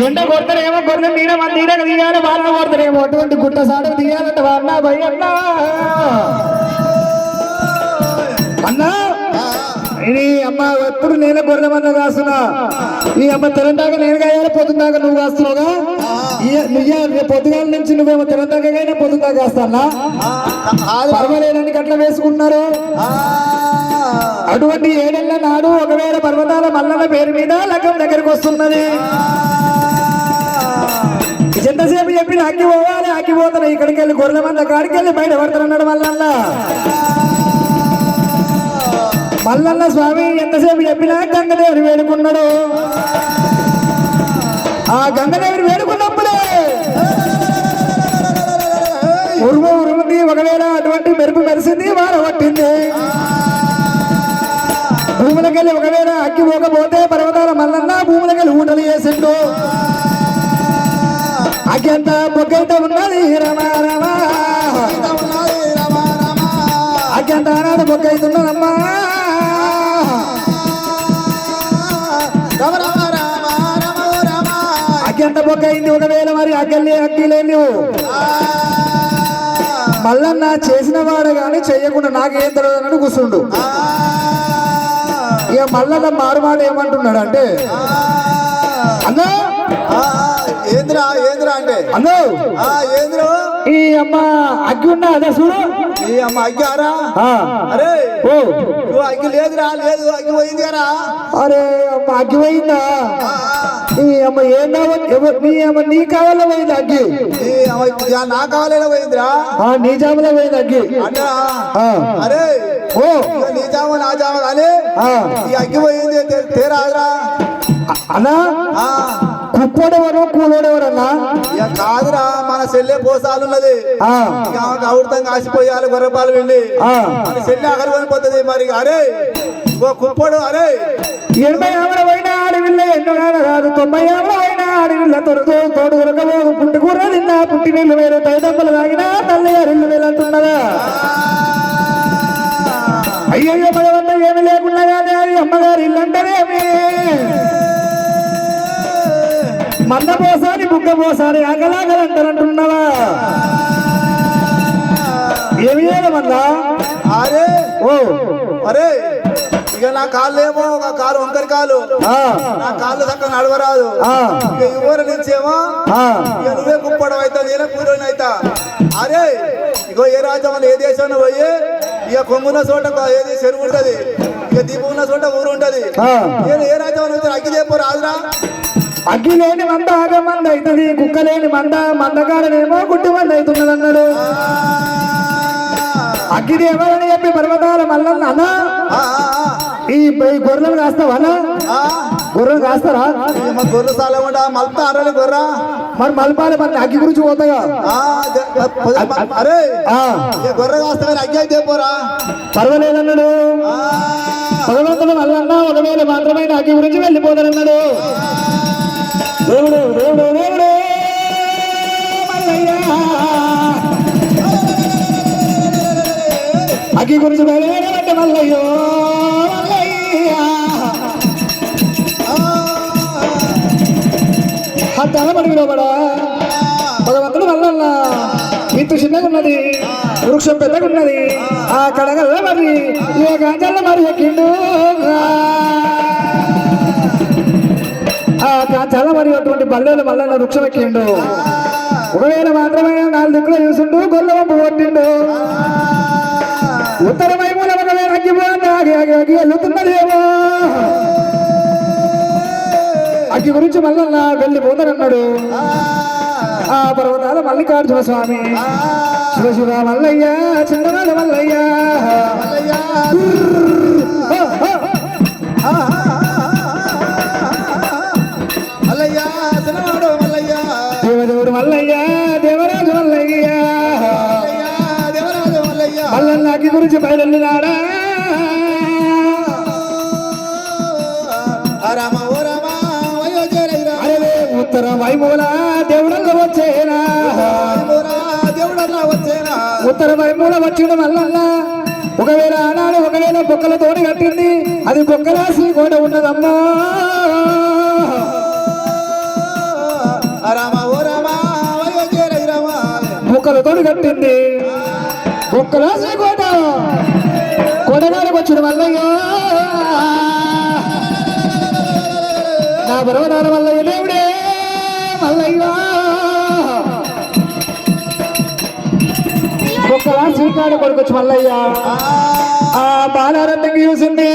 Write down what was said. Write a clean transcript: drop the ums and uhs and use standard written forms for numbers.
ఎండ కొడతారేమో గొర్రె నీడ మన నీడకు తీయాలి వాళ్ళ కొడతారేమో అటువంటి గుట్ట సాటకు తీయాలంటే వాళ్ళ భయన్నా అన్నా ఇది అమ్మ ఎప్పుడు నేనే గొర్రె మంద కాస్తున్నా ఈ అమ్మ తెలంగాణ నేను కాయాలి పొద్దున్నాక నువ్వు కాస్తున్నావుగా పొద్దుగాల నుంచి నువ్వేమో తెలంగాణ పొద్దుగా కాస్తానా పర్వాలేదని అట్లా వేసుకుంటున్నారు అటువంటి ఏడెళ్ళ నాడు ఒకవేళ పర్వతాల మల్లన్న పేరు మీద లగ్గం దగ్గరికి వస్తున్నది ఎంతసేపు చెప్పి అక్కి పోవాలి అక్కి పోతాను ఇక్కడికి వెళ్ళి గొర్రెల మంద కాడికి వెళ్ళి బయట పడతానన్నాడు మల్లన్న స్వామి ఎంతసేపు చెప్పినా గంగదేవుని వేడుకున్నాడు ఆ గంగదేవుని వేడుకున్నప్పుడే ఉరుముంది ఒకవేళ అటువంటి మెరుపు మెరిసింది వాన పట్టింది భూములకెళ్ళి ఒకవేళ అక్కి పోకపోతే పర్వతాల మల్లన్న భూములకెళ్ళి ఊటలు చేసిండు అక్కి అంతా బొగ్గైతే ఉన్నది రమా రమా అక్కి అంత ఆనాడు బొగ్గైతున్నదమ్మా అక్కి అంత బొగ్గైంది ఒకవేళ మరి అక్కి లేని మల్లన్న చేసిన వాడు కానీ చెయ్యకుండా నాకేం తెలియదు అన్నాడు కూర్చుండు ఇక మల్లన్న మారుమాట ఏమంటున్నాడు అంటే అన్నా ఏంద్రా అంటే అన్నో ఏంద్రు ఈ అమ్మ అగ్గి ఉన్నా అదే చూడు ఈ అమ్మ అగ్గారా అరే ఓ అగ్గి లేదురా లేదు అగ్గి పోయింది కదా అరే అమ్మ అగ్గి పోయిందా ఈ అమ్మ ఏందా నీ కావాలో పోయింది అగ్గి నా కావాలేనా పోయిందిరా నీ జామలో పోయింది అగ్గి అన్నా అరే ఓ నీ జామ నా జామ కానీ ఈ అగ్గి పోయింది తేరాదురా అన్నా కుప్పోడెవరు కూలోడెవరన్నా ఇక కాదురా మన చెల్లె పోసాలున్నది అవృతం కాసిపోయాలి గొర్రెపాలు వెళ్ళి మన చెల్లె అగలు కొనిపోతుంది మరి అరే ఓ కుప్పోడు అరే 80 పోయినా ఆడవిల్ల ఎన్నో కాదు 90 పోయినా ఆడవిల్ల తోడు దొరకబోదు పుట్టుకూర తిన్నా పుట్టి నీళ్ళు వేరు తల్లిదండ్రులు తాగినా తల్లి రెండు వేలు అంటున్నదా అయ్యో మగవన్న ఏమి లేకుండా కానీ అది అమ్మగారు ఇల్లు అంటేనేమి మన్న పోసాని బుగ్గ పోసాని ఆకలాగలంటారంటున్నావా ఏమి చేయమన్నా అరే ఓ అరే ఇక నా కాళ్ళేమో ఒక కాలు వంకరి కాలు నా కాళ్ళు చక్క నడవరాదు ఇక ఊరు నుంచేమో ఇక నువ్వే కుప్పడం అవుతా నేనే కూరని అవుతా అరే ఇగో ఏ రాజ్యం ఏ దేశంలో పోయి ఇక కొంగున్న చోట ఏది చెరువు ఉంటది ఇక దీపం ఉన్న చోట ఊరు ఉంటది ఏ రాజ్యం అగ్గి చెప్పు రాదురా అగ్గి లేని మంద ఆగ మంద అవుతుంది కుక్క లేని మందకాడనేమో గుడ్డి మంద అవుతున్నది అన్నాడు అగ్గిది ఎవరని చెప్పి పర్వతాల మల్లన్న అన్నా ఈ గొర్రెలు కాస్తావా గొర్రెలు కాస్తారా గొర్రె సాలేమంటా మలుపుతారని గొర్ర మరి మలపాలి మరి అగ్గి గురించి పోతాగా అరే గొర్రె కాస్తా కానీ అగ్గి అయితే పోరా పర్వాలేదన్నాడు భగవంతుడు మల్లన్న ఒకవేళ మాత్రమైన అగ్గి గురించి వెళ్ళిపోతారన్నాడు దేవుడు దేవుడు దేవుడు మల్లయ్య అగ్గి గురించి వెళ్ళేదంటే మల్లయ్యో మల్లయ్య తలబడి విడవడా భగవంతుడు మల్లన్న విత్తు చిన్నగా ఉన్నది వృక్షం పెద్దగా ఉన్నది ఆ కడగల్ల మరి ఏ గాంజల్ల మరి ఎక్కిండు చాలా మరి అటువంటి బల్లెలు మల్లన్న వృక్షం ఎక్కిండు ఒకవేళ మాత్రమే 4 దిక్కులు చూసిండు గొల్ల వంపు కొట్టిండు ఉత్తర వైపుల ఒకవేళ అగ్గి వెళ్తున్నదేమో అగ్గి గురించి మల్లన్న వెళ్ళిపోతారన్నాడు ఆ పర్వతాల మల్లికార్జున స్వామి శివ శివ మల్లయ్య చిన్నవాడ మల్లయ్య దేవదేవుడు మల్లయ్య దేవరాజు మల్లయ్య మల్లన్న అగ్గి గురించి బయలునాడా ఉత్తర వైమూల దేవుడల్లా వచ్చేనా ఉత్తర వైమూల వచ్చిన మల్లన్న ఒకవేళ ఆనాడు ఒకవేళ బొక్కలతోటి కట్టింది అది బొక్కలాసి కూడా ఉన్నదమ్మా బుక్కలతో కట్టింది బుక్కల శ్రీకోట కొడగాడికి వచ్చిన మల్లయ్య నా బరవనాల మల్లయ్య దేవుడే మల్లయ్య బుక్కల శ్రీకాడ కొడుకొచ్చి మల్లయ్య ఆ బాలారందకి చూసింది